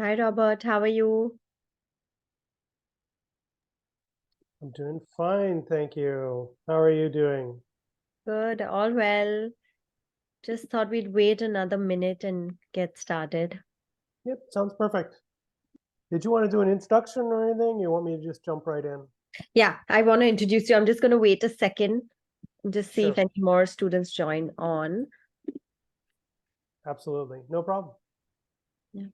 Hi, Robert. How are you? I'm doing fine, thank you. How are you doing? Good, all well. Just thought we'd wait another minute and get started. Yep, sounds perfect. Did you want to do an introduction or anything? You want me to just jump right in? Yeah, I want to introduce you. I'm just going to wait a second and just see if Sure, any more students join on. absolutely. No problem. Yeah.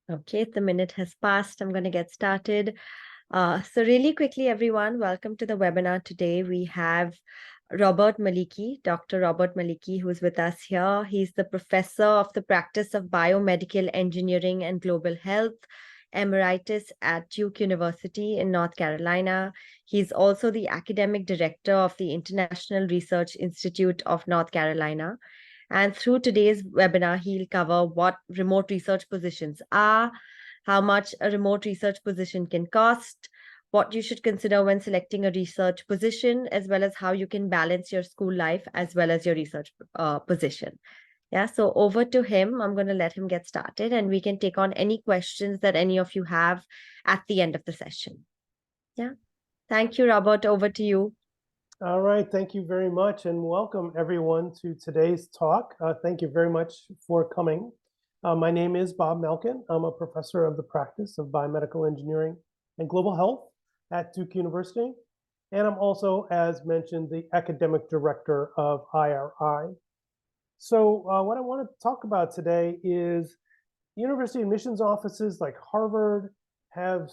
Okay, the minute has passed. I'm going to get started. So really quickly, everyone, welcome to the webinar today. We have Robert Maliki, Dr. Robert Maliki, who is with us here. He's the professor of the practice of biomedical engineering and global health, emeritus at Duke University in North Carolina. He's also the academic director of the International Research Institute of North Carolina. And through today's webinar, he'll cover what remote research positions are, how much a remote research position can cost, what you should consider when selecting a research position, as well as how you can balance your school life as well as your research position. Yeah, so over to him. I'm going to let him get started and we can take on any questions that any of you have at the end of the session. Yeah, thank you, Robert. Over to you. All right, thank you very much and welcome everyone to today's talk. Thank you very much for coming. My name is Bob Malkin. I'm a professor of the practice of biomedical engineering and global health at Duke University. And I'm also, as mentioned, the academic director of IRI. So what I want to talk about today is university admissions offices like Harvard have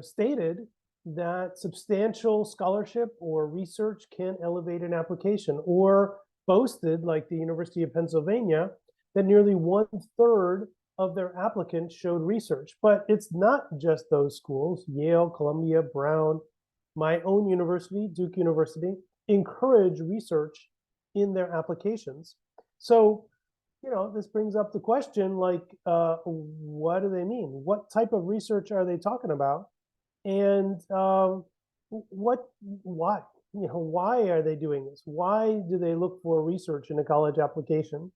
stated that substantial scholarship or research can elevate an application, or boasted, like the University of Pennsylvania, that nearly 1/3 of their applicants showed research. But it's not just those schools. Yale, Columbia, Brown, my own university, Duke University, encourage research in their applications. So this brings up the question, like, what do they mean? What type of research are they talking about? And why? Why are they doing this? Why do they look for research in a college application?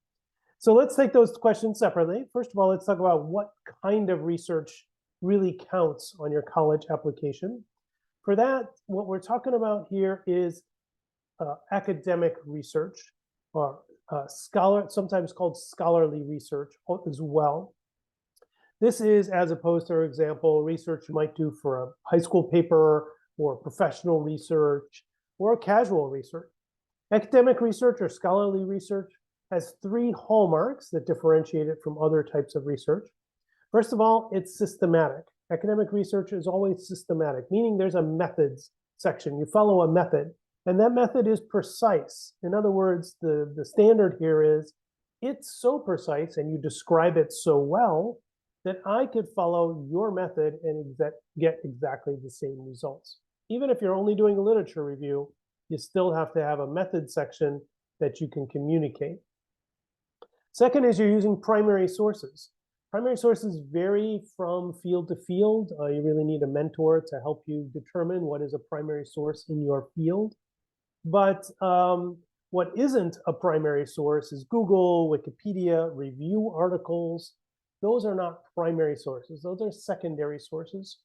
So let's take those questions separately. First of all, let's talk about what kind of research really counts on your college application. For that, what we're talking about here is academic research, or sometimes called scholarly research as well. This is as opposed to, for example, research you might do for a high school paper or professional research or casual research. Academic research or scholarly research has three hallmarks that differentiate it from other types of research. First of all, it's systematic. Academic research is always systematic, meaning there's a methods section. You follow a method, and that method is precise. In other words, the standard here is it's so precise and you describe it so well that I could follow your method and get exactly the same results. Even if you're only doing a literature review, you still have to have a method section that you can communicate. Second is you're using primary sources. Primary sources vary from field to field. You really need a mentor to help you determine what is a primary source in your field. But what isn't a primary source is Google, Wikipedia, review articles. Those are not primary sources. Those are secondary sources.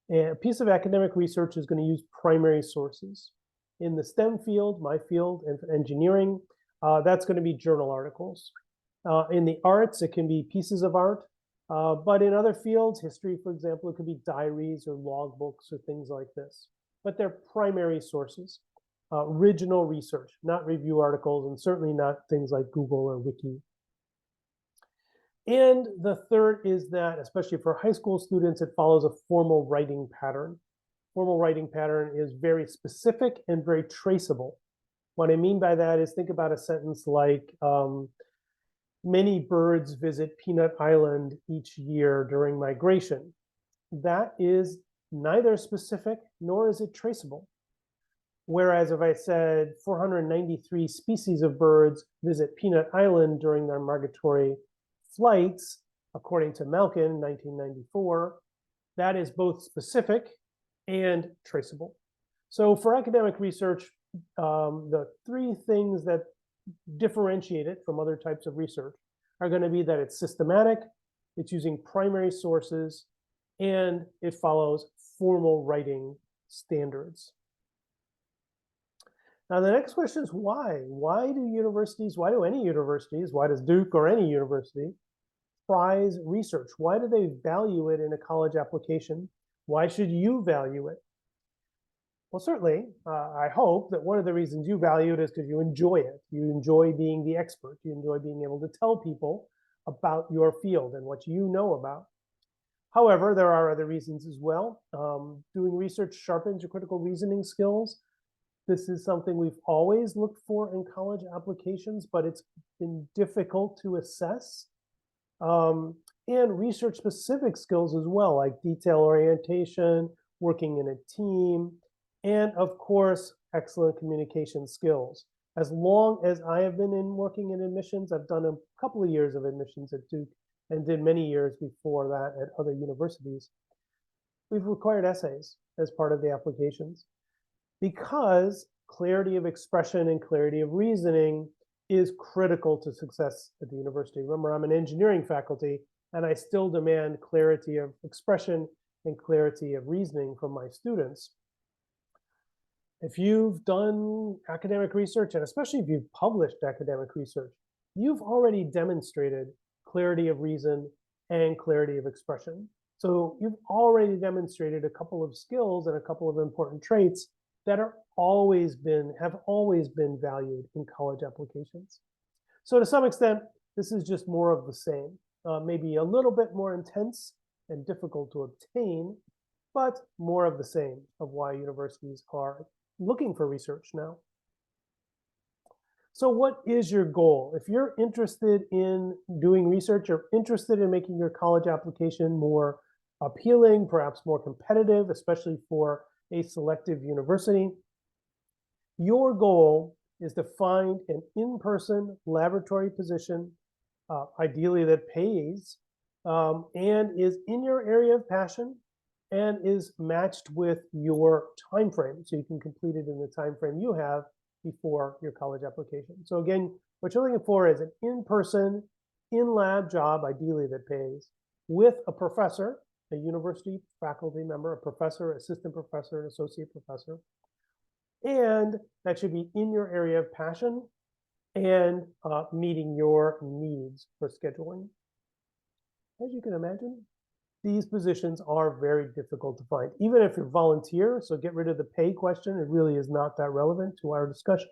And a piece of academic research is going to use primary sources. In the STEM field, my field, engineering, that's going to be journal articles. In the arts, it can be pieces of art. But in other fields, history, for example, it could be diaries or logbooks or things like this. But they're primary sources. Original research, not review articles, and certainly not things like Google or Wiki. And the third is that, especially for high school students, it follows a formal writing pattern. Formal writing pattern is very specific and very traceable. What I mean by that is, think about a sentence like, many birds visit Peanut Island each year during migration. That is neither specific nor is it traceable. Whereas if I said 493 species of birds visit Peanut Island during their migratory flights, according to Malkin in 1994, that is both specific and traceable. So for academic research, the three things that differentiate it from other types of research are going to be that it's systematic, it's using primary sources, and it follows formal writing standards. Now, the next question is why? Why do any universities, why does Duke or any university prize research? Why do they value it in a college application? Why should you value it? Well, certainly, I hope that one of the reasons you value it is because you enjoy it. You enjoy being the expert. You enjoy being able to tell people about your field and what you know about. However, there are other reasons as well. Doing research sharpens your critical reasoning skills. This is something we've always looked for in college applications, but it's been difficult to assess. And research-specific skills as well, like detail orientation, working in a team, and of course, excellent communication skills. As long as I have been working in admissions, I've done a couple of years of admissions at Duke and did many years before that at other universities. We've required essays as part of the applications because clarity of expression and clarity of reasoning is critical to success at the university. Remember, I'm an engineering faculty, and I still demand clarity of expression and clarity of reasoning from my students. If you've done academic research, and especially if you've published academic research, you've already demonstrated clarity of reason and clarity of expression. So you've already demonstrated a couple of skills and a couple of important traits that have always been valued in college applications. So to some extent, this is just more of the same, maybe a little bit more intense and difficult to obtain, but more of the same of why universities are looking for research now. So what is your goal? If you're interested in doing research, or interested in making your college application more appealing, perhaps more competitive, especially for a selective university, your goal is to find an in-person laboratory position, ideally that pays, and is in your area of passion and is matched with your time frame, so you can complete it in the time frame you have before your college application. So again, what you're looking for is an in-person, in-lab job, ideally that pays, with a professor, a university faculty member, a professor, assistant professor, an associate professor, and that should be in your area of passion and meeting your needs for scheduling. As you can imagine, these positions are very difficult to find, even if you're volunteer. So get rid of the pay question. It really is not that relevant to our discussion.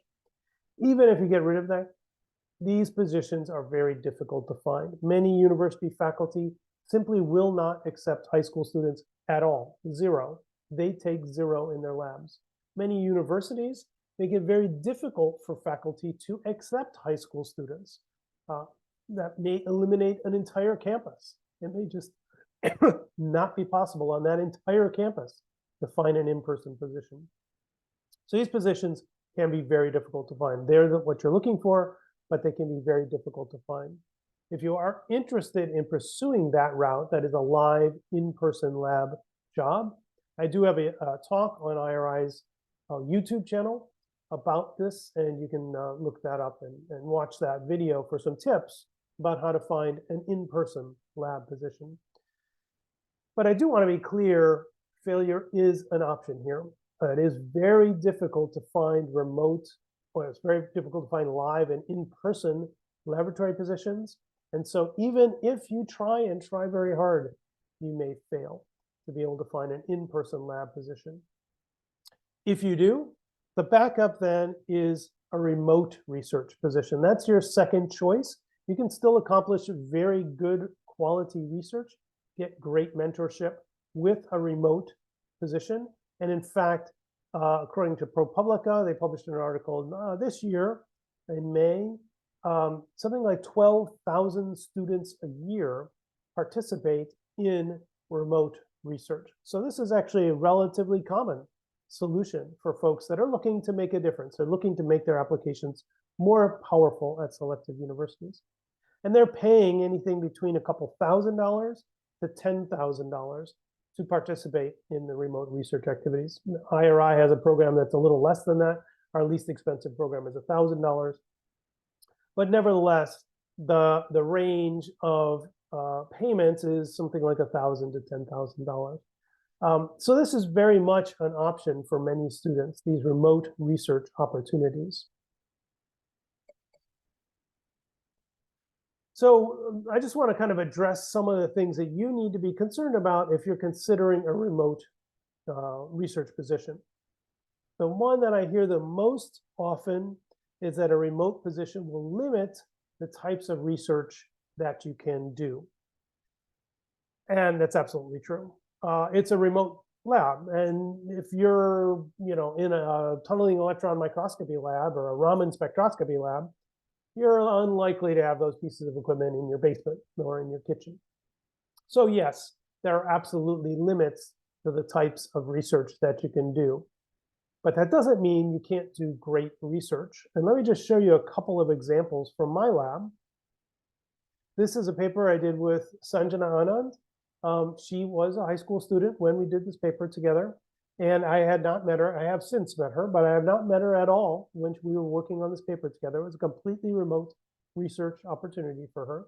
Even if you get rid of that, these positions are very difficult to find. Many university faculty simply will not accept high school students at all, zero. They take zero in their labs. Many universities make it very difficult for faculty to accept high school students. That may eliminate an entire campus. It may just not be possible on that entire campus to find an in-person position. So these positions can be very difficult to find. They're what you're looking for, but they can be very difficult to find. If you are interested in pursuing that route, that is a live in-person lab job, I do have a talk on IRI's YouTube channel about this, and you can look that up and watch that video for some tips about how to find an in-person lab position. But I do want to be clear, failure is an option here. It is very difficult to find remote, or it's very difficult to find live and in-person laboratory positions. And so even if you try very hard, you may fail to be able to find an in-person lab position. If you do, the backup then is a remote research position. That's your second choice. You can still accomplish very good quality research, get great mentorship with a remote position. And in fact, according to ProPublica, they published an article this year in May, something like 12,000 students a year participate in remote research. So this is actually relatively common. solution for folks that are looking to make a difference. They're looking to make their applications more powerful at selected universities. And they're paying anything between a couple $1,000s to $10,000 to participate in the remote research activities. IRI has a program that's a little less than that. Our least expensive program is $1,000. But nevertheless, the range of payments is something like $1,000 to $10,000. So this is very much an option for many students, these remote research opportunities. So I just want to kind of address some of the things that you need to be concerned about if you're considering a remote research position. The one that I hear the most often is that a remote position will limit the types of research that you can do. And that's absolutely true. It's a remote lab. And if you're, in a tunneling electron microscopy lab or a Raman spectroscopy lab, you're unlikely to have those pieces of equipment in your basement or in your kitchen. So yes, there are absolutely limits to the types of research that you can do. But that doesn't mean you can't do great research. And let me just show you a couple of examples from my lab. This is a paper I did with Sanjana Anand. She was a high school student when we did this paper together. And I had not met her. I have since met her, but I have not met her at all when we were working on this paper together. It was a completely remote research opportunity for her.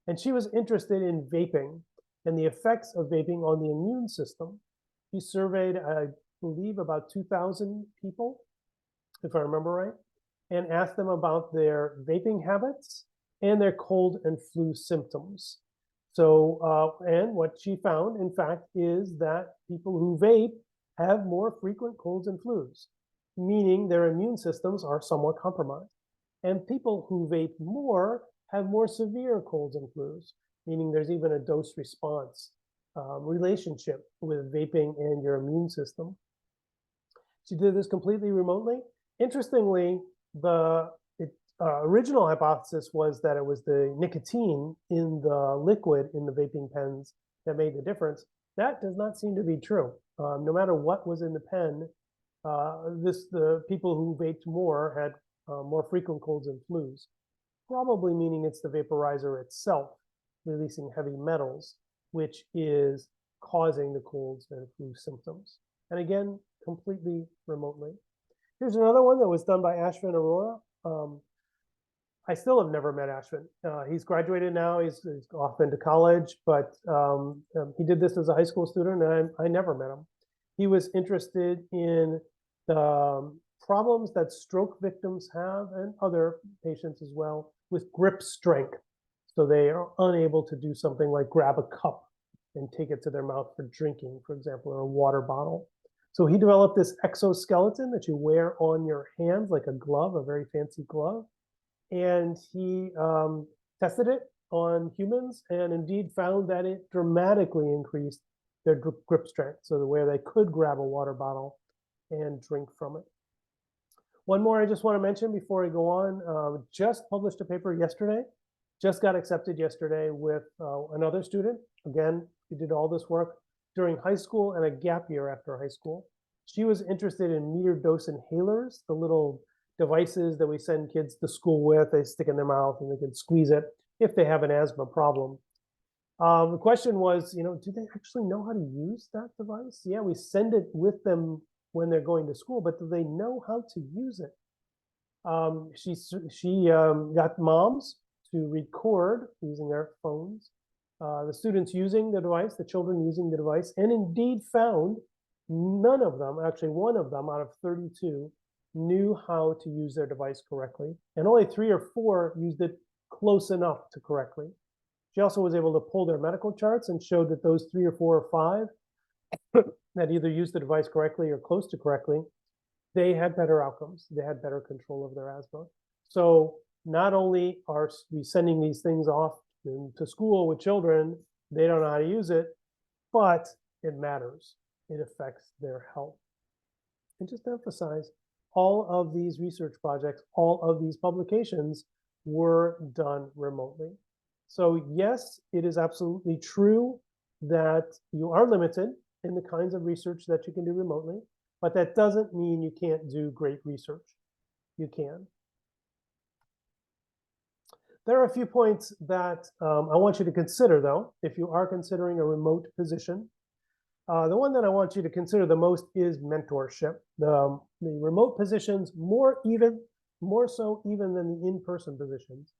And she was interested in vaping and the effects of vaping on the immune system. She surveyed, I believe, about 2,000 people, if I remember right, and asked them about their vaping habits and their cold and flu symptoms. So, and what she found, in fact, is that people who vape have more frequent colds and flus, meaning their immune systems are somewhat compromised. And people who vape more have more severe colds and flus, meaning there's even a dose response relationship with vaping and your immune system. She did this completely remotely. Interestingly, the original hypothesis was that it was the nicotine in the liquid in the vaping pens that made the difference. That does not seem to be true. No matter what was in the pen, the people who vaped more had more frequent colds and flus, probably meaning it's the vaporizer itself releasing heavy metals, which is causing the colds and flu symptoms. And again, completely remotely. Here's another one that was done by Ashvin Arora. I still have never met Ashvin. He's graduated now. He's off into college, but he did this as a high school student, and I never met him. He was interested in the problems that stroke victims have, and other patients as well, with grip strength. So they are unable to do something like grab a cup and take it to their mouth for drinking, for example, or a water bottle. So he developed this exoskeleton that you wear on your hands like a glove, a very fancy glove. And he tested it on humans and indeed found that it dramatically increased their grip strength, so the way they could grab a water bottle and drink from it. One more I just want to mention before I go on, just published a paper yesterday, just got accepted yesterday with another student. Again, we did all this work during high school and a gap year after high school. She was interested in metered dose inhalers, the little devices that we send kids to school with. They stick in their mouth and they can squeeze it if they have an asthma problem. The question was, do they actually know how to use that device? Yeah, we send it with them when they're going to school, but do they know how to use it? She got moms to record using their phones, the students using the device, the children using the device, and indeed found none of them, actually one of them out of 32, knew how to use their device correctly, and only 3 or 4 used it close enough to correctly. She also was able to pull their medical charts and showed that those 3 or 4 or 5 that either used the device correctly or close to correctly, they had better outcomes. They had better control of their asthma. So not only are we sending these things off to school with children, they don't know how to use it, but it matters. It affects their health. And just to emphasize, all of these research projects, all of these publications were done remotely. So yes, it is absolutely true that you are limited in the kinds of research that you can do remotely, but that doesn't mean you can't do great research. You can. There are a few points that I want you to consider, though, if you are considering a remote position. The one that I want you to consider the most is mentorship. The remote positions, more so even than the in-person positions,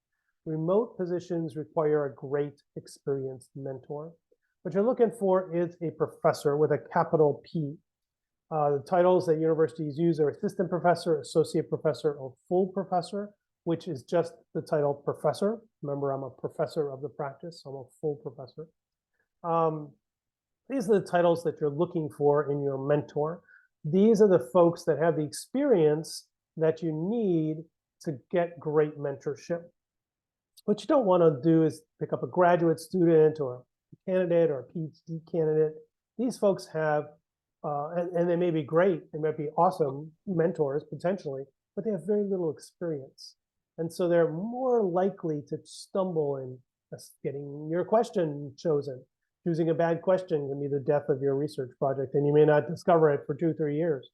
remote positions require a great experienced mentor. What you're looking for is a professor with a capital P. The titles that universities use are assistant professor, associate professor, or full professor, which is just the title professor. Remember, I'm a professor of the practice, so I'm a full professor. These are the titles that you're looking for in your mentor. These are the folks that have the experience that you need to get great mentorship. What you don't want to do is pick up a graduate student or a candidate or a PhD candidate. These folks have, and they may be great, they might be awesome mentors potentially, but they have very little experience. And so they're more likely to stumble in getting your question chosen. Choosing a bad question can be the death of your research project, and you may not discover it for 2-3 years.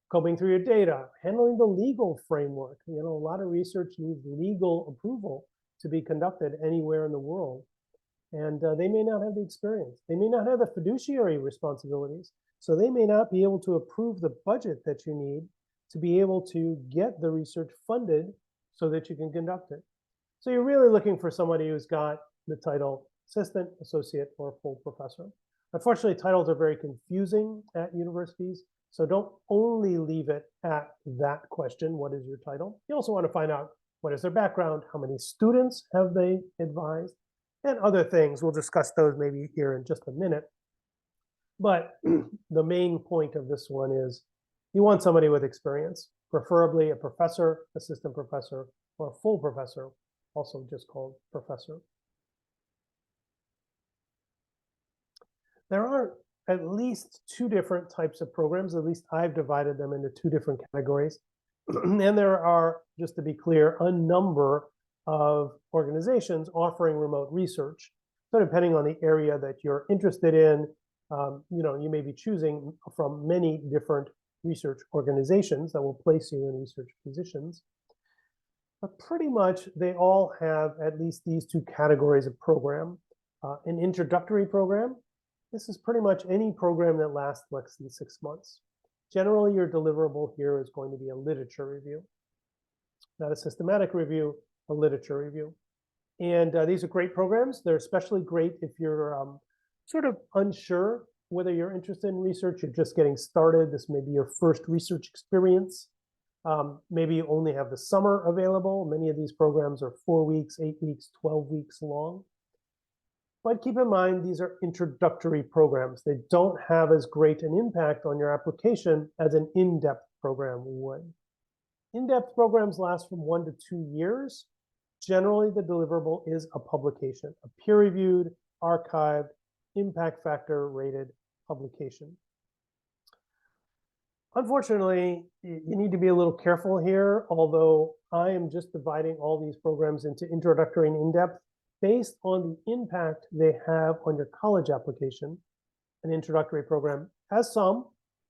Combing through your data, handling the legal framework. A lot of research needs legal approval to be conducted anywhere in the world. And they may not have the experience. They may not have the fiduciary responsibilities. So they may not be able to approve the budget that you need to be able to get the research funded so that you can conduct it. So you're really looking for somebody who's got the title assistant, associate, or full professor. Unfortunately, titles are very confusing at universities. So don't only leave it at that question, what is your title? You also want to find out what is their background, how many students have they advised, and other things. We'll discuss those maybe here in just a minute. But the main point of this one is you want somebody with experience, preferably a professor, assistant professor, or a full professor, also just called professor. There are at least 2 different types of programs. At least I've divided them into 2 different categories. And there are, just to be clear, a number of organizations offering remote research. So depending on the area that you're interested in, you may be choosing from many different research organizations that will place you in research positions. But pretty much they all have at least these 2 categories of program. An introductory program. This is pretty much any program that lasts less than 6 months. Generally, your deliverable here is going to be a literature review. Not a systematic review, a literature review. And these are great programs. They're especially great if you're sort of unsure whether you're interested in research, you're just getting started. This may be your first research experience. Maybe you only have the summer available. Many of these programs are 4 weeks, 8 weeks, 12 weeks long. But keep in mind, these are introductory programs. They don't have as great an impact on your application as an in-depth program would. In-depth programs last from 1 to 2 years. Generally, the deliverable is a publication, a peer-reviewed, archived, impact factor rated publication. Unfortunately, you need to be a little careful here, although I am just dividing all these programs into introductory and in-depth based on the impact they have on your college application. An introductory program has some,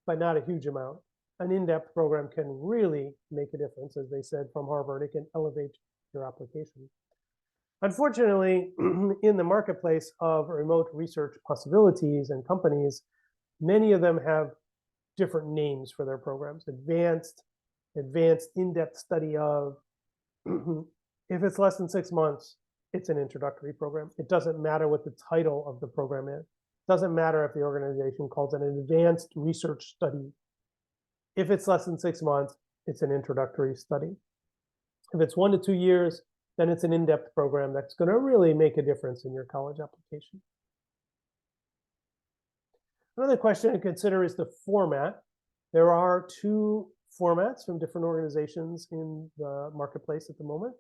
but not a huge amount. An in-depth program can really make a difference, as they said from Harvard. It can elevate your application. Unfortunately, in the marketplace of remote research possibilities and companies, many of them have different names for their programs. Advanced in-depth study of. If it's less than 6 months, it's an introductory program. It doesn't matter what the title of the program is. It doesn't matter if the organization calls it an advanced research study. If it's less than 6 months, it's an introductory study. If it's 1 to 2 years, then it's an in-depth program that's going to really make a difference in your college application. Another question to consider is the format. There are 2 formats from different organizations in the marketplace at the moment.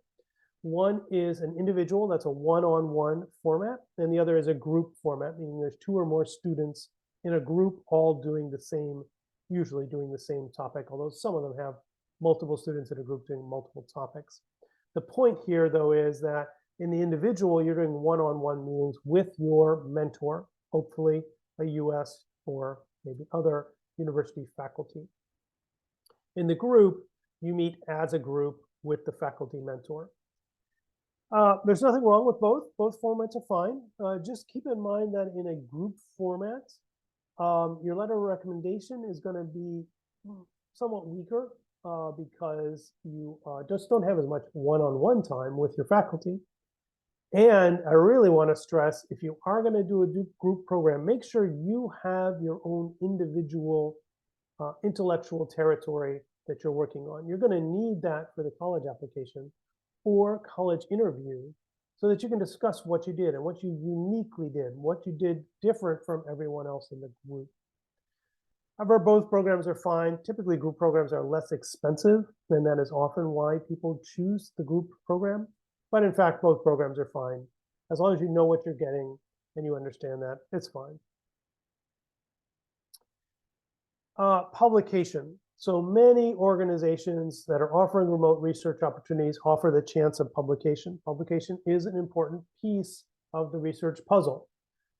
One is an individual, that's a one-on-one format, and the other is a group format, meaning there's 2 or more students in a group all doing the same, usually doing the same topic, although some of them have multiple students in a group doing multiple topics. The point here, though, is that in the individual, you're doing one-on-one meetings with your mentor, hopefully a US or maybe other university faculty. In the group, you meet as a group with the faculty mentor. There's nothing wrong with both. Both formats are fine. Just keep in mind that in a group format, your letter of recommendation is going to be somewhat weaker because you just don't have as much one-on-one time with your faculty. And I really want to stress, if you are going to do a group program, make sure you have your own individual intellectual territory that you're working on. You're going to need that for the college application or college interview so that you can discuss what you did and what you uniquely did, what you did different from everyone else in the group. However, both programs are fine. Typically, group programs are less expensive, and that is often why people choose the group program. But in fact, both programs are fine. As long as you know what you're getting and you understand that, it's fine. Publication. So many organizations that are offering remote research opportunities offer the chance of publication. Publication is an important piece of the research puzzle.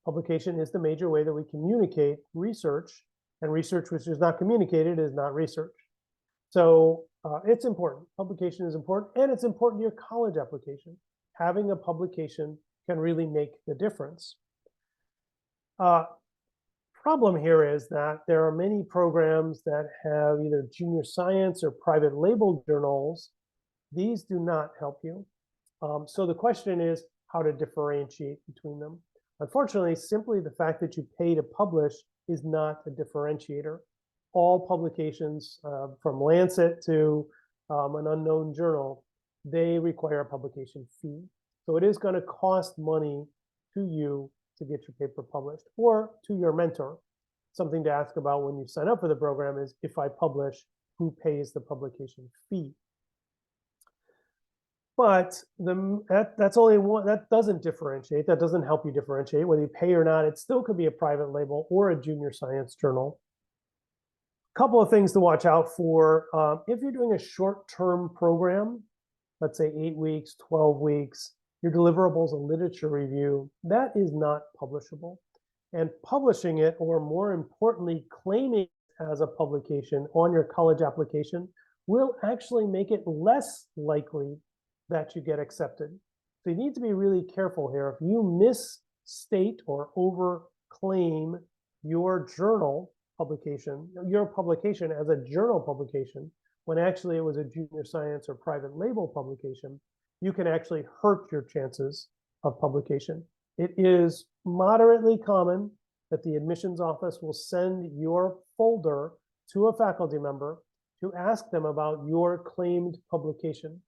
Publication is the major way that we communicate research, and research which is not communicated is not research. So it's important. Publication is important, and it's important to your college application. Having a publication can really make the difference. Problem here is that there are many programs that have either junior science or private label journals. These do not help you. So the question is how to differentiate between them. Unfortunately, simply the fact that you pay to publish is not a differentiator. All publications, from Lancet to an unknown journal, they require a publication fee. So it is going to cost money to you to get your paper published, or to your mentor. Something to ask about when you sign up for the program is, if I publish, who pays the publication fee? But that's only one. That doesn't differentiate. That doesn't help you differentiate. Whether you pay or not, it still could be a private label or a junior science journal. A couple of things to watch out for. If you're doing a short-term program, let's say 8 weeks, 12 weeks, your deliverables and literature review, that is not publishable. And publishing it, or more importantly, claiming it as a publication on your college application, will actually make it less likely that you get accepted. So you need to be really careful here. If you misstate or overclaim your journal publication, your publication as a journal publication, when actually it was a junior science or private label publication, you can actually hurt your chances of publication. It is moderately common that the admissions office will send your folder to a faculty member to ask them about your claimed publication.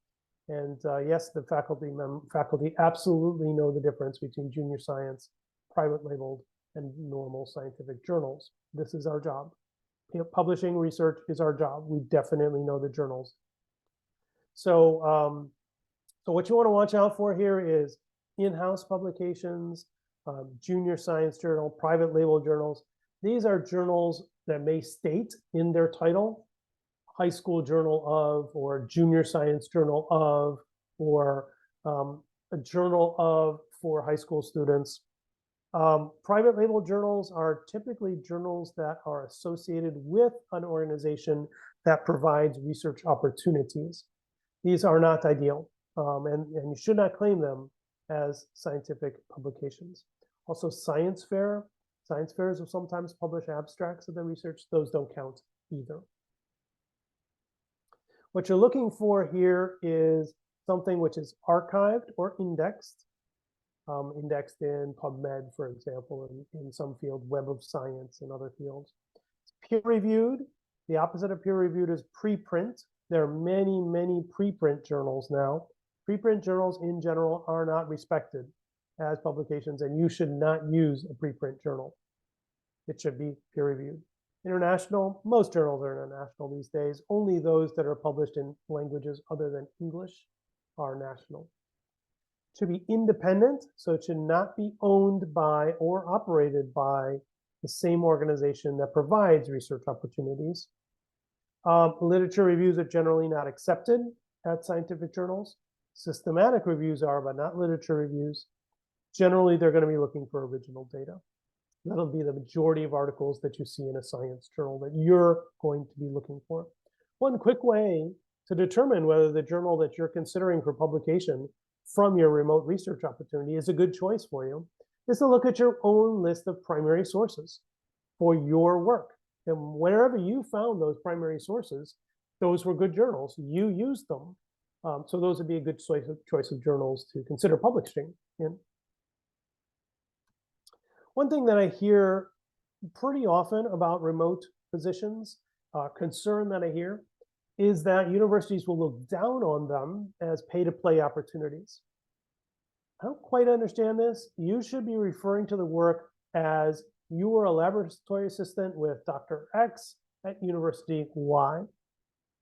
And yes, the faculty absolutely know the difference between junior science, private labeled, and normal scientific journals. This is our job. Publishing research is our job. We definitely know the journals. So, so what you want to watch out for here is in-house publications, junior science journal, private label journals. These are journals that may state in their title, high school journal of, or junior science journal of, or a journal of for high school students. Private label journals are typically journals that are associated with an organization that provides research opportunities. These are not ideal, and you should not claim them as scientific publications. Also, science fairs will sometimes publish abstracts of the research. Those don't count either. What you're looking for here is something which is archived or indexed, indexed in PubMed, for example, in some field, Web of Science and other fields. It's peer-reviewed. The opposite of peer-reviewed is preprint. There are many, many preprint journals now. Preprint journals in general are not respected as publications, and you should not use a preprint journal. It should be peer-reviewed. International, most journals are international these days. Only those that are published in languages other than English are national. It should be independent, so it should not be owned by or operated by the same organization that provides research opportunities. Literature reviews are generally not accepted at scientific journals. Systematic reviews are, but not literature reviews. Generally, they're going to be looking for original data. That'll be the majority of articles that you see in a science journal that you're going to be looking for. One quick way to determine whether the journal that you're considering for publication from your remote research opportunity is a good choice for you is to look at your own list of primary sources for your work. And wherever you found those primary sources, those were good journals. You used them. So those would be a good choice of journals to consider publishing in. One thing that I hear pretty often about remote positions, concern that I hear, is that universities will look down on them as pay-to-play opportunities. I don't quite understand this. You should be referring to the work as you were a laboratory assistant with Dr. X at University Y.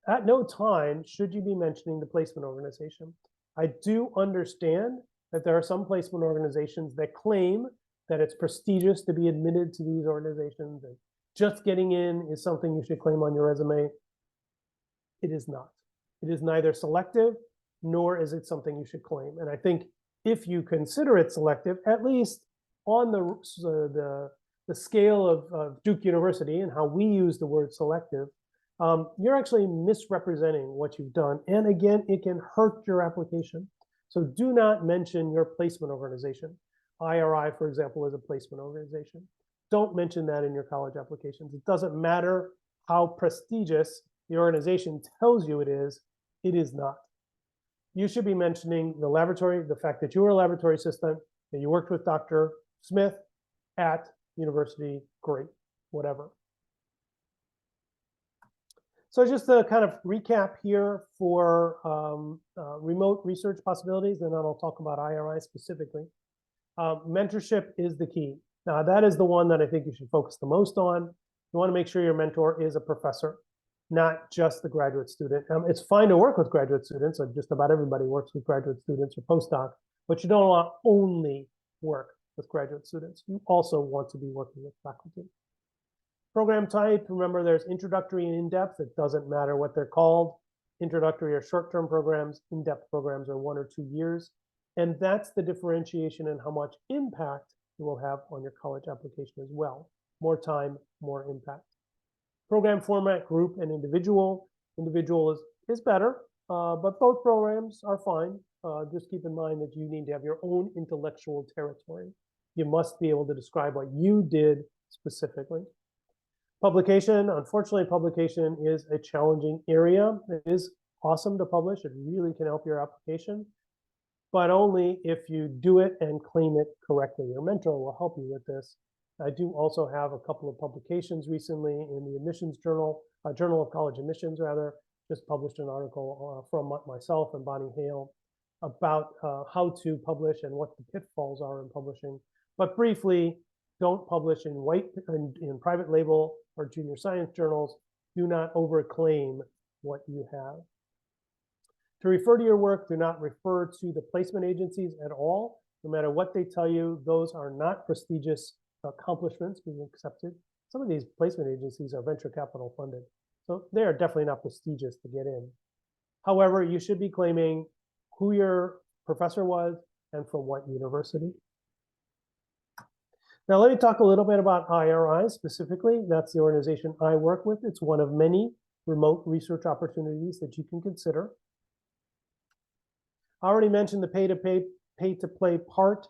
At no time should you be mentioning the placement organization. I do understand that there are some placement organizations that claim that it's prestigious to be admitted to these organizations, and just getting in is something you should claim on your resume. It is not. It is neither selective, nor is it something you should claim. And I think if you consider it selective, at least on the scale of Duke University and how we use the word selective, you're actually misrepresenting what you've done. And again, it can hurt your application. So do not mention your placement organization. IRI, for example, is a placement organization. Don't mention that in your college applications. It doesn't matter how prestigious the organization tells you it is not. You should be mentioning the laboratory, the fact that you were a laboratory assistant, that you worked with Dr. Smith at university, great, whatever. So just to kind of recap here for remote research possibilities, and then I'll talk about IRI specifically. Mentorship is the key. Now, that is the one that I think you should focus the most on. You want to make sure your mentor is a professor, not just the graduate student. It's fine to work with graduate students, like just about everybody works with graduate students or postdoc, but you don't want to only work with graduate students. You also want to be working with faculty. Program type, remember there's introductory and in-depth. It doesn't matter what they're called. Introductory are short-term programs, in-depth programs are 1 or 2 years. And that's the differentiation in how much impact you will have on your college application as well. More time, more impact. Program format, group and individual. Individual is better, but both programs are fine. Just keep in mind that you need to have your own intellectual territory. You must be able to describe what you did specifically. Publication, unfortunately, publication is a challenging area. It is awesome to publish. It really can help your application, but only if you do it and claim it correctly. Your mentor will help you with this. I do also have a couple of publications recently in the admissions journal, Journal of College Admissions rather, just published an article from myself and Bonnie Hale about how to publish and what the pitfalls are in publishing. But briefly, don't publish in private label or junior science journals. Do not overclaim what you have. To refer to your work, do not refer to the placement agencies at all. No matter what they tell you, those are not prestigious accomplishments being accepted. Some of these placement agencies are venture capital funded, so they are definitely not prestigious to get in. However, you should be claiming who your professor was and from what university. Now, let me talk a little bit about IRI specifically. That's the organization I work with. It's one of many remote research opportunities that you can consider. I already mentioned the pay-to-play part.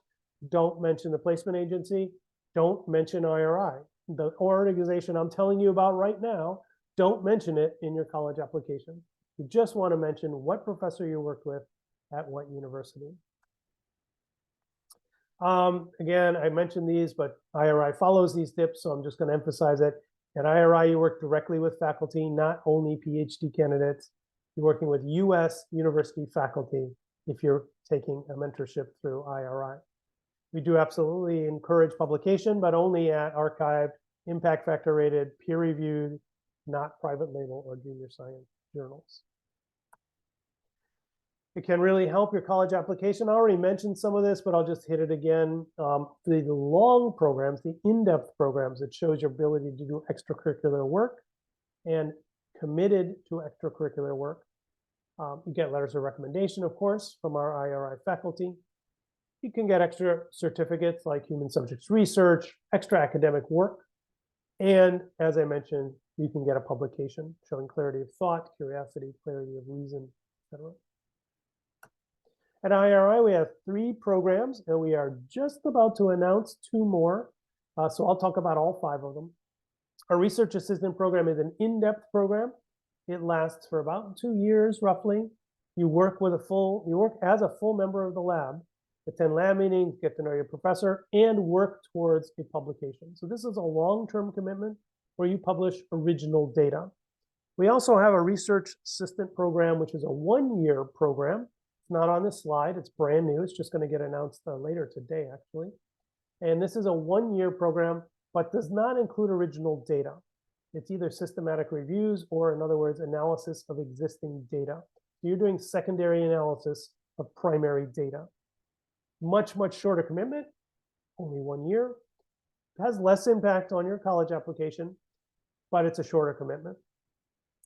Don't mention the placement agency. Don't mention IRI. The organization I'm telling you about right now, don't mention it in your college application. You just want to mention what professor you worked with at what university. Again, I mentioned these, but IRI follows these tips, so I'm just going to emphasize it. At IRI, you work directly with faculty, not only PhD candidates. You're working with U.S. university faculty if you're taking a mentorship through IRI. We do absolutely encourage publication, but only at archived, impact factor rated, peer-reviewed, not private label or junior science journals. It can really help your college application. I already mentioned some of this, but I'll just hit it again. The long programs, the in-depth programs, it shows your ability to do extracurricular work and committed to extracurricular work. You get letters of recommendation, of course, from our IRI faculty. You can get extra certificates like human subjects research, extra academic work, and as I mentioned, you can get a publication showing clarity of thought, curiosity, clarity of reason, etc. At IRI, we have 3 programs, and we are just about to announce 2 more. So I'll talk about all 5 of them. Our research assistant program is an in-depth program. It lasts for about 2 years, roughly. You work as a full member of the lab, attend lab meetings, get to know your professor, and work towards a publication. So this is a long-term commitment where you publish original data. We also have a research assistant program, which is a 1-year program. It's not on this slide. It's brand new. It's just going to get announced later today, actually. And this is a 1-year program, but does not include original data. It's either systematic reviews or, in other words, analysis of existing data. So you're doing secondary analysis of primary data. Much, much shorter commitment, only 1 year. It has less impact on your college application, but it's a shorter commitment.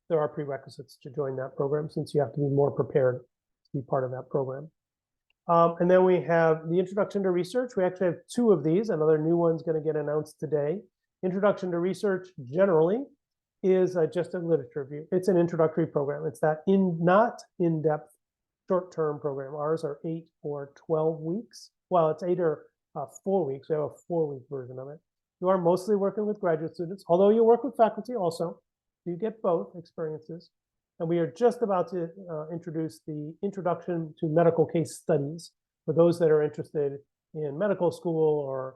There are prerequisites to join that program since you have to be more prepared to be part of that program. And then we have the Introduction to Research. We actually have 2 of these. Another new one's going to get announced today. Introduction to Research generally is just a literature review. It's an introductory program. It's that not in-depth short-term program. Ours are 8 or 12 weeks. Well, it's 8 or 4 weeks. We have a 4-week version of it. You are mostly working with graduate students, although you work with faculty also. You get both experiences. And we are just about to introduce the Introduction to Medical Case Studies for those that are interested in medical school or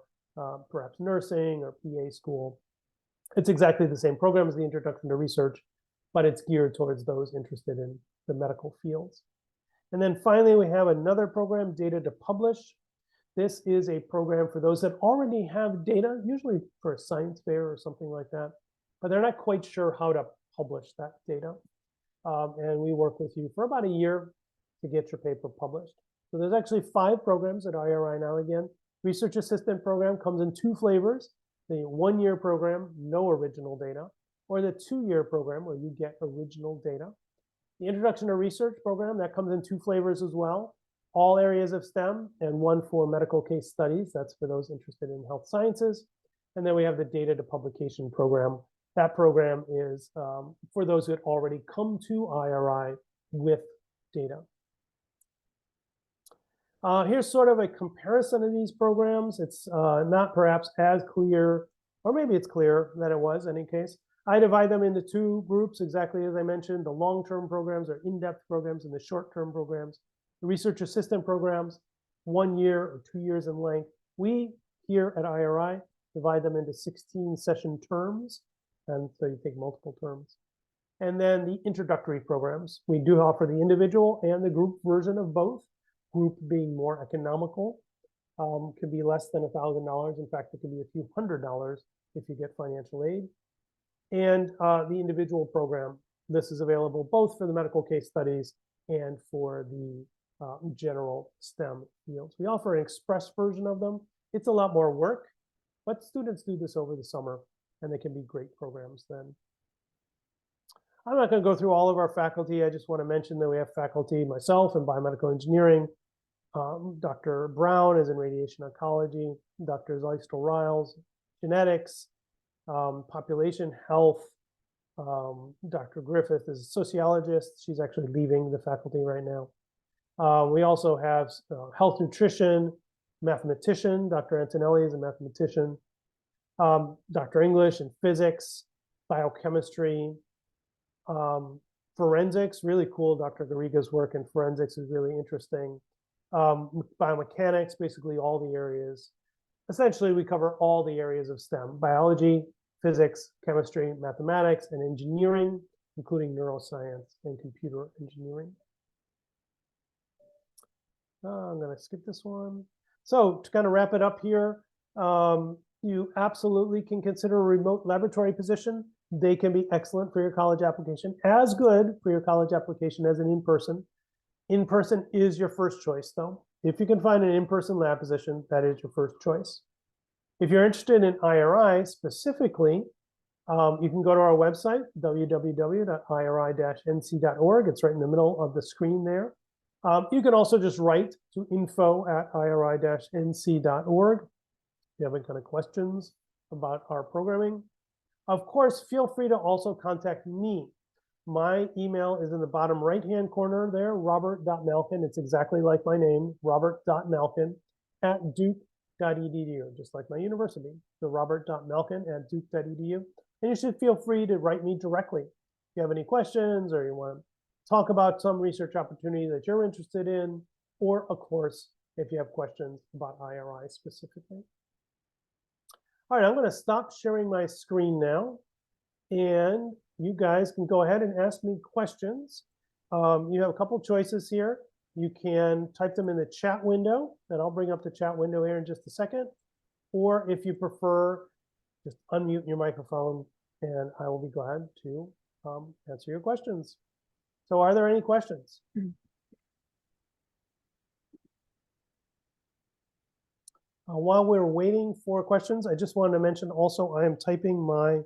perhaps nursing or PA school. It's exactly the same program as the Introduction to Research, but it's geared towards those interested in the medical fields. And then finally, we have another program, Data to Publish. This is a program for those that already have data, usually for a science fair or something like that, but they're not quite sure how to publish that data. And we work with you for about a year to get your paper published. So there's actually 5 programs at IRI now again. Research Assistant program comes in 2 flavors, the 1-year program, no original data, or the 2-year program where you get original data. The Introduction to Research program, that comes in 2 flavors as well, all areas of STEM, and 1 for medical case studies. That's for those interested in health sciences. And then we have the Data to Publication program. That program is for those who had already come to IRI with data. Here's sort of a comparison of these programs. It's not perhaps as clear, or maybe it's clear that it was in any case. I divide them into 2 groups, exactly as I mentioned. The long-term programs are in-depth programs, and the short-term programs. The research assistant programs, 1 year or 2 years in length. We here at IRI divide them into 16 session terms. And so you take multiple terms. And then the introductory programs. We do offer the individual and the group version of both. Group being more economical, could be less than $1,000. In fact, it could be a few $100s if you get financial aid. And the individual program, this is available both for the medical case studies and for the general STEM fields. We offer an express version of them. It's a lot more work, but students do this over the summer, and they can be great programs then. I'm not going to go through all of our faculty. I just want to mention that we have faculty, myself in biomedical engineering. Dr. Brown is in radiation oncology. Dr. Zeistel-Riles, genetics, population health. Dr. Griffith is a sociologist. She's actually leaving the faculty right now. We also have health nutrition, mathematician. Dr. Antonelli is a mathematician. Dr. English in physics, biochemistry, forensics, really cool. Dr. Garriga's work in forensics is really interesting. Biomechanics, basically all the areas. Essentially, we cover all the areas of STEM: biology, physics, chemistry, mathematics, and engineering, including neuroscience and computer engineering. I'm going to skip this one. So to kind of wrap it up here, you absolutely can consider a remote laboratory position. They can be excellent for your college application, as good for your college application as an in-person. In-person is your first choice, though. If you can find an in-person lab position, that is your first choice. If you're interested in IRI specifically, you can go to our website, www.iri-nc.org. It's right in the middle of the screen there. You can also just write to info@iri-nc.org if you have any kind of questions about our programming. Of course, feel free to also contact me. My email is in the bottom right-hand corner there, robert.malkin. It's exactly like my name, robert.malkin@duke.edu, just like my university. So robert.malkin@duke.edu. And you should feel free to write me directly. If you have any questions or you want to talk about some research opportunity that you're interested in, or of course, if you have questions about IRI specifically. All right, I'm going to stop sharing my screen now, and you guys can go ahead and ask me questions. You have a couple choices here. You can type them in the chat window, and I'll bring up the chat window here in just a second. Or if you prefer, just unmute your microphone, and I will be glad to answer your questions. So are there any questions? While we're waiting for questions, I just wanted to mention also I am typing my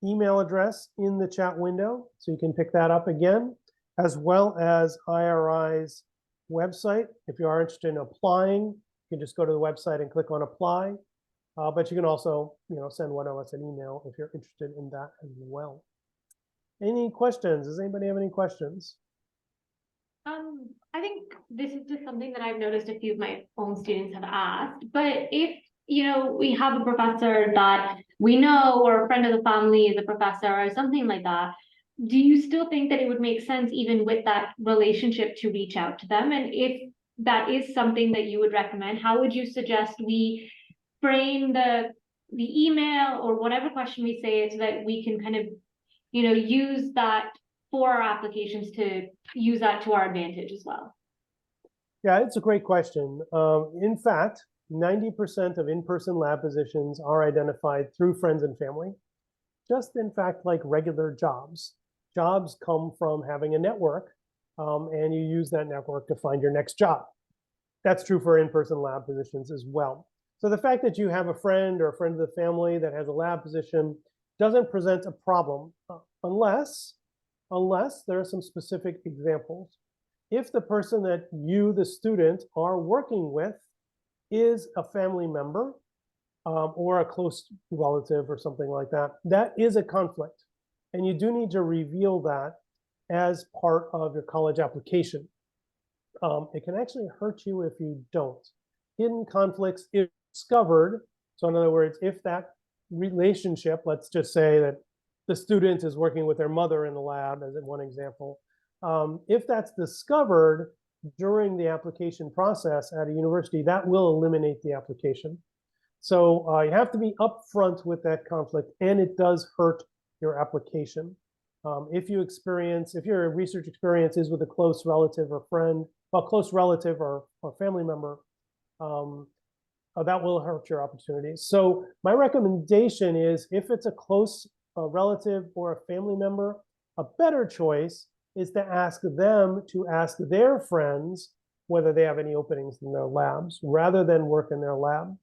email address in the chat window, so you can pick that up again, as well as IRI's website. If you are interested in applying, you can just go to the website and click on apply. But you can also, send one of us an email if you're interested in that as well. Any questions? Does anybody have any questions? I think this is just something that I've noticed a few of my own students have asked, but if, we have a professor that we know or a friend of the family is a professor or something like that, do you still think that it would make sense even with that relationship to reach out to them? And if that is something that you would recommend, how would you suggest we frame the email or whatever question we say so that we can kind of, use that for our applications to use that to our advantage as well? Yeah, it's a great question. In fact, 90% of in-person lab positions are identified through friends and family. Just in fact, like regular jobs. Jobs come from having a network, and you use that network to find your next job. That's true for in-person lab positions as well. So the fact that you have a friend or a friend of the family that has a lab position doesn't present a problem unless there are some specific examples. If the person that you, the student, are working with is a family member or a close relative or something like that, that is a conflict. And you do need to reveal that as part of your college application. It can actually hurt you if you don't. Hidden conflicts, if discovered, so in other words, if that relationship, let's just say that the student is working with their mother in the lab, as in one example, if that's discovered during the application process at a university, that will eliminate the application. So you have to be upfront with that conflict, and it does hurt your application. If your research experience is with a close relative or friend, well, close relative or family member, that will hurt your opportunities. So my recommendation is, if it's a close relative or a family member, a better choice is to ask them to ask their friends whether they have any openings in their labs, rather than work in their lab.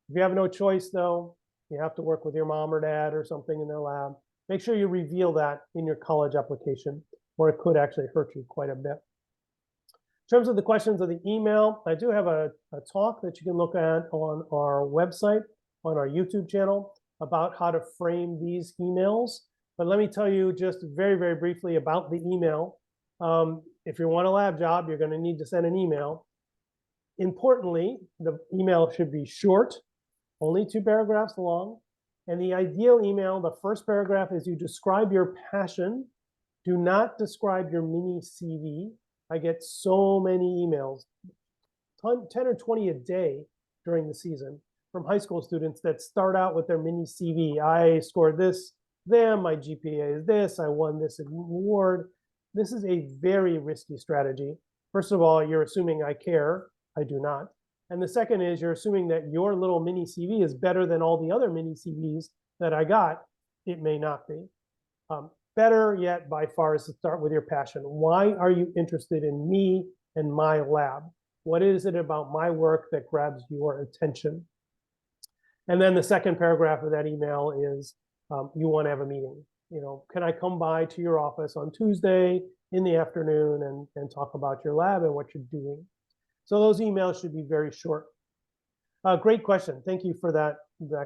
If you have no choice, though, you have to work with your mom or dad or something in their lab, make sure you reveal that in your college application, or it could actually hurt you quite a bit. In terms of the questions of the email, I do have a talk that you can look at on our website, on our YouTube channel, about how to frame these emails. But let me tell you just very, very briefly about the email. If you want a lab job, you're going to need to send an email. Importantly, the email should be short, only 2 paragraphs long. And the ideal email, the first paragraph is you describe your passion. Do not describe your mini CV. I get so many emails, 10 or 20 a day during the season, from high school students that start out with their mini CV. I scored this, my GPA is this, I won this award. This is a very risky strategy. First of all, you're assuming I care. I do not. And the second is you're assuming that your little mini CV is better than all the other mini CVs that I got. It may not be. Better yet, by far, is to start with your passion. Why are you interested in me and my lab? What is it about my work that grabs your attention? And then the second paragraph of that email is you want to have a meeting. Can I come by to your office on Tuesday in the afternoon and talk about your lab and what you're doing. So those emails should be very short. Great question. Thank you for that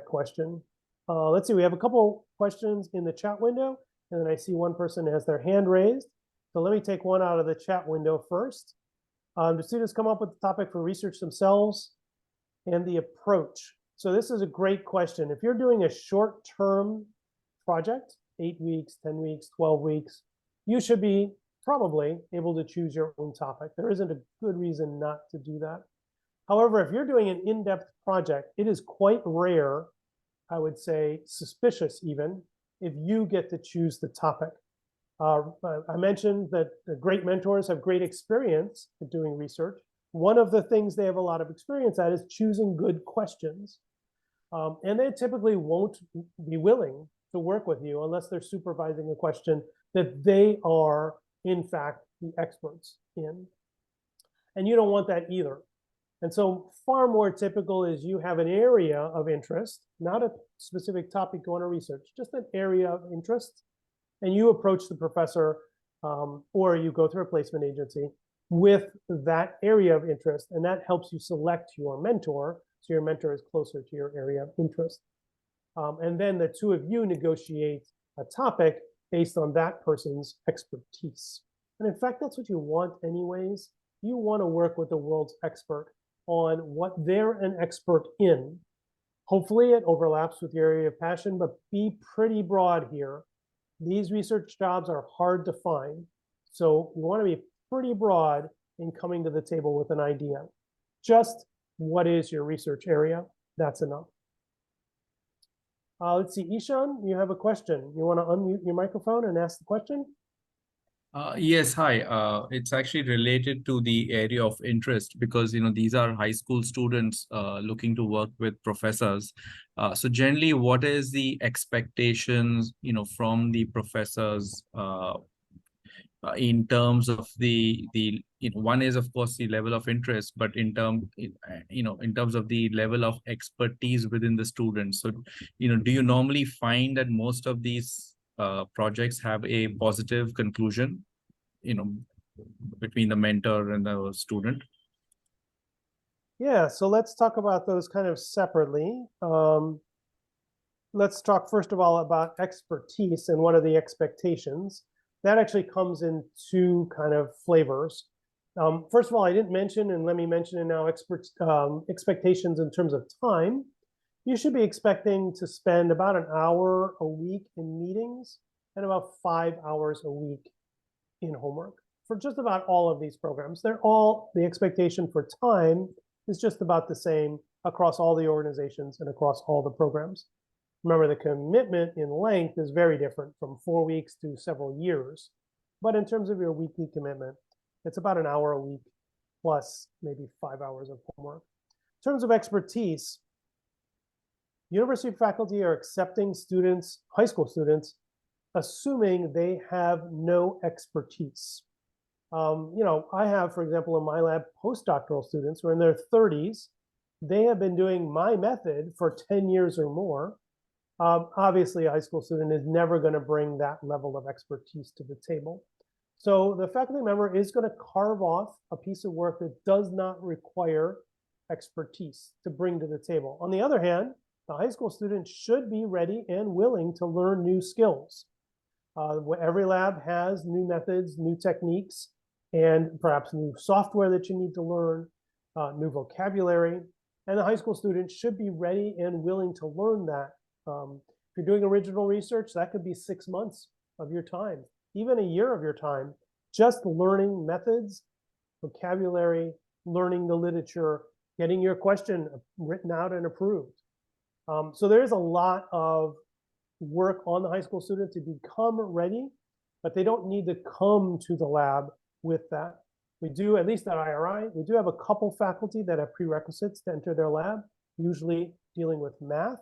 question. Let's see, we have a couple questions in the chat window, and then I see one person has their hand raised. So let me take one out of the chat window first. Do students come up with the topic for research themselves and the approach? So this is a great question. If you're doing a short-term project, 8 weeks, 10 weeks, 12 weeks, you should be probably able to choose your own topic. There isn't a good reason not to do that. However, if you're doing an in-depth project, it is quite rare, I would say suspicious even, if you get to choose the topic. I mentioned that the great mentors have great experience at doing research. One of the things they have a lot of experience at is choosing good questions. And they typically won't be willing to work with you unless they're supervising a question that they are, in fact, the experts in. And you don't want that either. And so far more typical is you have an area of interest, not a specific topic you want to research, just an area of interest. And you approach the professor or you go through a placement agency with that area of interest. And that helps you select your mentor. So your mentor is closer to your area of interest. And then the two of you negotiate a topic based on that person's expertise. And in fact, that's what you want anyways. You want to work with the world's expert on what they're an expert in. Hopefully it overlaps with your area of passion, but be pretty broad here. These research jobs are hard to find. So you want to be pretty broad in coming to the table with an idea. Just what is your research area? That's enough. Let's see, Ishan, you have a question. You want to unmute your microphone and ask the question? Yes, hi. It's actually related to the area of interest because, these are high school students looking to work with professors. So generally, what is the expectations, from the professors in terms of the one is, of course, the level of interest, but in terms of the level of expertise within the students. So, do you normally find that most of these projects have a positive conclusion, between the mentor and the student? Yeah, so let's talk about those kind of separately. Let's talk first of all about expertise and what are the expectations. That actually comes in two kind of flavors. First of all, I didn't mention, and let me mention it now, expectations in terms of time. You should be expecting to spend about an hour a week in meetings and about 5 hours a week in homework for just about all of these programs. They're all, the expectation for time is just about the same across all the organizations and across all the programs. Remember, the commitment in length is very different from 4 weeks to several years. But in terms of your weekly commitment, it's about an hour a week plus maybe 5 hours of homework. In terms of expertise, university faculty are accepting students, high school students, assuming they have no expertise. I have, for example, in my lab, postdoctoral students who are in their 30s. They have been doing my method for 10 years or more. Obviously, a high school student is never going to bring that level of expertise to the table. So the faculty member is going to carve off a piece of work that does not require expertise to bring to the table. On the other hand, the high school student should be ready and willing to learn new skills. Every lab has new methods, new techniques, and perhaps new software that you need to learn, new vocabulary. And the high school student should be ready and willing to learn that. If you're doing original research, that could be 6 months of your time, even a year of your time, just learning methods, vocabulary, learning the literature, getting your question written out and approved. So there is a lot of work on the high school student to become ready, but they don't need to come to the lab with that. We do, at least at IRI, we do have a couple faculty that have prerequisites to enter their lab, usually dealing with math.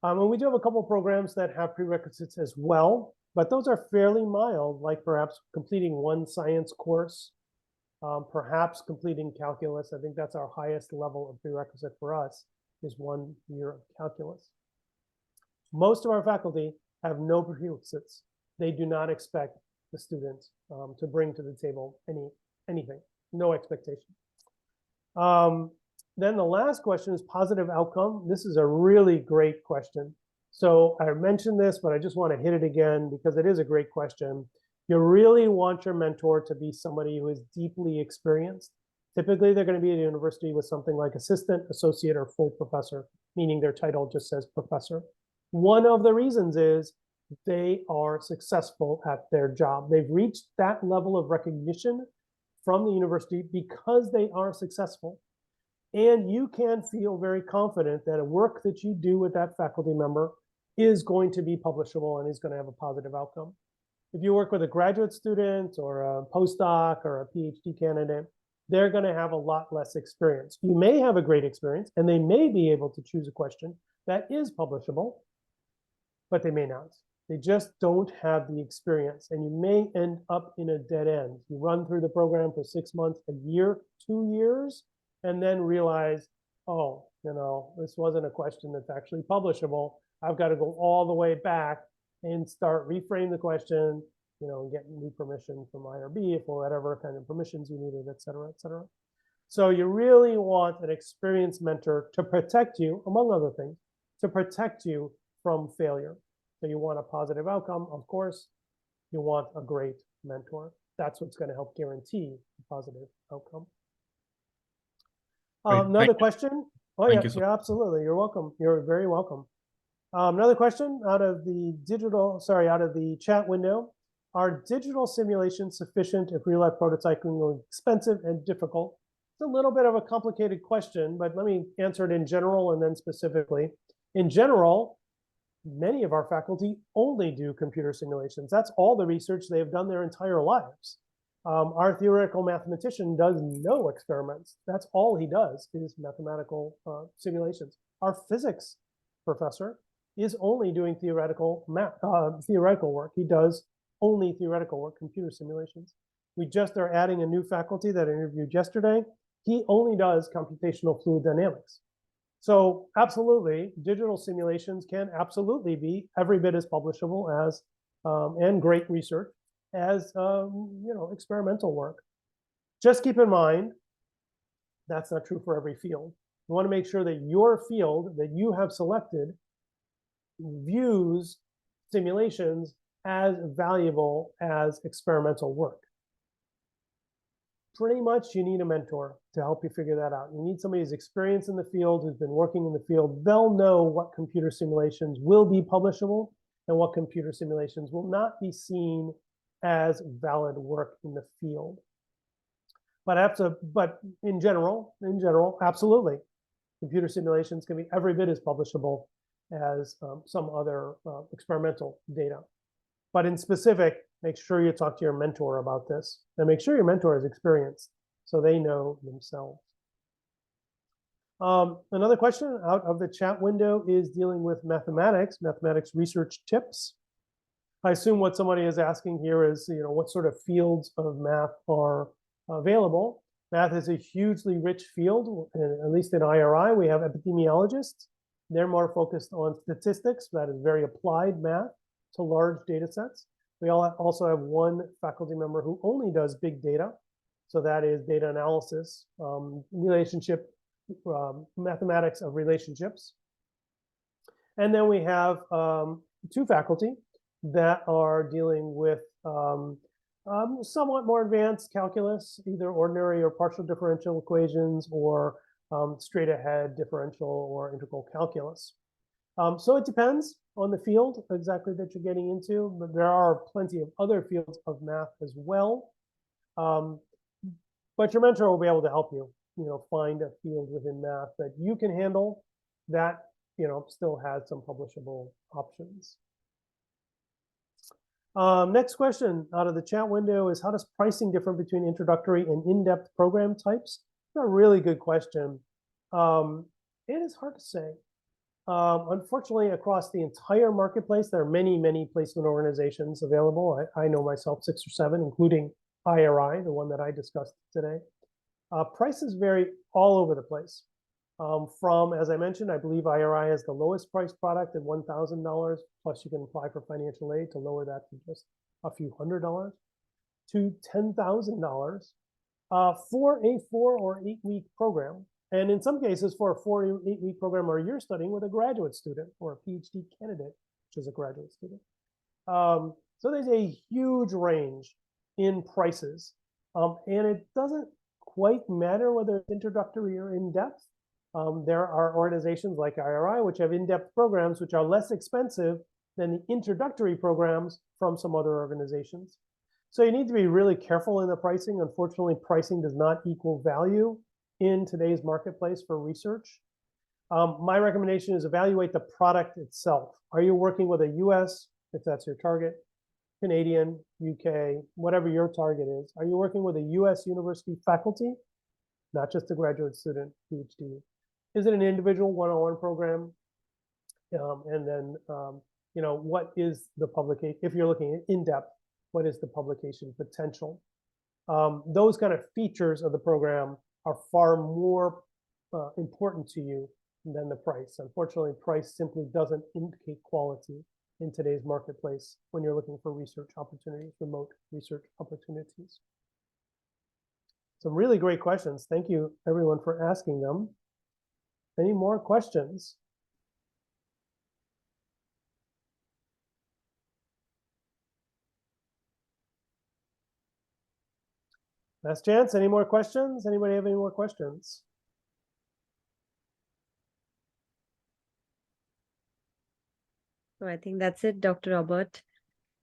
And we do have a couple programs that have prerequisites as well, but those are fairly mild, like perhaps completing one science course, perhaps completing calculus. I think that's our highest level of prerequisite for us, is 1 year of calculus. Most of our faculty have no prerequisites. They do not expect the student to bring to the table anything, no expectation. Then the last question is positive outcome. This is a really great question. So I mentioned this, but I just want to hit it again because it is a great question. You really want your mentor to be somebody who is deeply experienced. Typically, they're going to be at a university with something like assistant, associate, or full professor, meaning their title just says professor. One of the reasons is they are successful at their job. They've reached that level of recognition from the university because they are successful. And you can feel very confident that a work that you do with that faculty member is going to be publishable and is going to have a positive outcome. If you work with a graduate student or a postdoc or a PhD candidate, they're going to have a lot less experience. You may have a great experience and they may be able to choose a question that is publishable, but they may not. They just don't have the experience, and you may end up in a dead end. You run through the program for 6 months, a year, 2 years, and then realize, oh, this wasn't a question that's actually publishable. I've got to go all the way back and start reframe the question, and get new permission from IRB for whatever kind of permissions you needed, et cetera, et cetera. So you really want an experienced mentor to protect you, among other things, to protect you from failure. So you want a positive outcome, of course. You want a great mentor. That's what's going to help guarantee a positive outcome. Another question. Oh, yeah, yeah, absolutely. You're welcome. You're very welcome. Another question out of the chat window. Are digital simulations sufficient if real-life prototyping is expensive and difficult? It's a little bit of a complicated question, but let me answer it in general and then specifically. In general, many of our faculty only do computer simulations. That's all the research they have done their entire lives. Our theoretical mathematician does no experiments. That's all he does is mathematical simulations. Our physics professor is only doing theoretical work. He does only theoretical work, computer simulations. We just are adding a new faculty that I interviewed yesterday. He only does computational fluid dynamics. So absolutely, digital simulations can absolutely be every bit as publishable as, and great research as, experimental work. Just keep in mind, that's not true for every field. You want to make sure that your field that you have selected views simulations as valuable as experimental work. Pretty much you need a mentor to help you figure that out. You need somebody who's experienced in the field, who's been working in the field. They'll know what computer simulations will be publishable and what computer simulations will not be seen as valid work in the field. But in general, absolutely. Computer simulations can be every bit as publishable as some other experimental data. But in specific, make sure you talk to your mentor about this, and make sure your mentor is experienced so they know themselves. Another question out of the chat window is dealing with mathematics research tips. I assume what somebody is asking here is, what sort of fields of math are available. Math is a hugely rich field, and at least in IRI, we have epidemiologists. They're more focused on statistics. That is very applied math to large data sets. We also have one faculty member who only does big data. So that is data analysis, mathematics of relationships. And then we have two faculty that are dealing with somewhat more advanced calculus, either ordinary or partial differential equations or straight ahead differential or integral calculus. So it depends on the field exactly that you're getting into, but there are plenty of other fields of math as well. But your mentor will be able to help you, find a field within math that you can handle that, still has some publishable options. Next question out of the chat window is, how does pricing differ between introductory and in-depth program types? That's a really good question. It is hard to say. Unfortunately, across the entire marketplace, there are many, many placement organizations available. I know myself 6 or 7, including IRI, the one that I discussed today. Prices vary all over the place. From, as I mentioned, I believe IRI has the lowest price product at $1,000, plus you can apply for financial aid to lower that to just a few $100s. to $10,000 for a 4 or 8 week program. And in some cases, for a 4 or 8 week program, or you're studying with a graduate student or a PhD candidate, which is a graduate student. So there's a huge range in prices. And it doesn't quite matter whether it's introductory or in-depth. There are organizations like IRI which have in-depth programs which are less expensive than the introductory programs from some other organizations. So you need to be really careful in the pricing. Unfortunately, pricing does not equal value in today's marketplace for research. My recommendation is evaluate the product itself. Are you working with a US, if that's your target, Canadian, UK, whatever your target is? Are you working with a US university faculty, not just a graduate student, PhD? Is it an individual one-on-one program? And then, what is the publication? If you're looking at in-depth, what is the publication potential? Those kind of features of the program are far more important to you than the price. Unfortunately, price simply doesn't indicate quality in today's marketplace when you're looking for research opportunities, remote research opportunities. Some really great questions. Thank you, everyone, for asking them. Any more questions? Last chance. Any more questions? Anybody have any more questions? So I think that's it, Dr. Robert.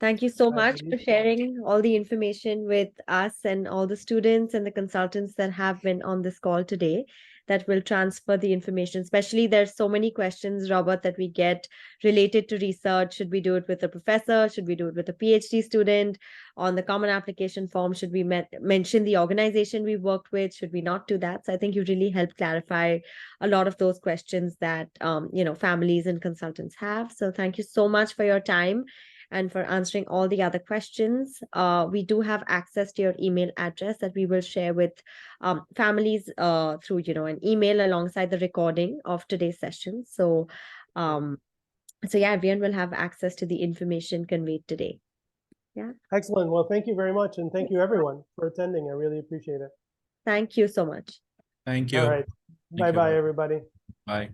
Thank you so I much believe for so. sharing all the information with us and all the students and the consultants that have been on this call today that will transfer the information. Especially there's so many questions, Robert, that we get related to research. Should we do it with a professor? Should we do it with a PhD student? On the common application form, should we mention the organization we worked with? Should we not do that? So I think you really helped clarify a lot of those questions that families and consultants have. So thank you so much for your time and for answering all the other questions. We do have access to your email address that we will share with families through, an email alongside the recording of today's session. So yeah, everyone will have access to the information conveyed today. Yeah. Excellent. Well, thank you very much. And thank you, everyone, for attending. I really appreciate it. Thank you so much. Thank you. All right. Bye-bye, everybody. Bye.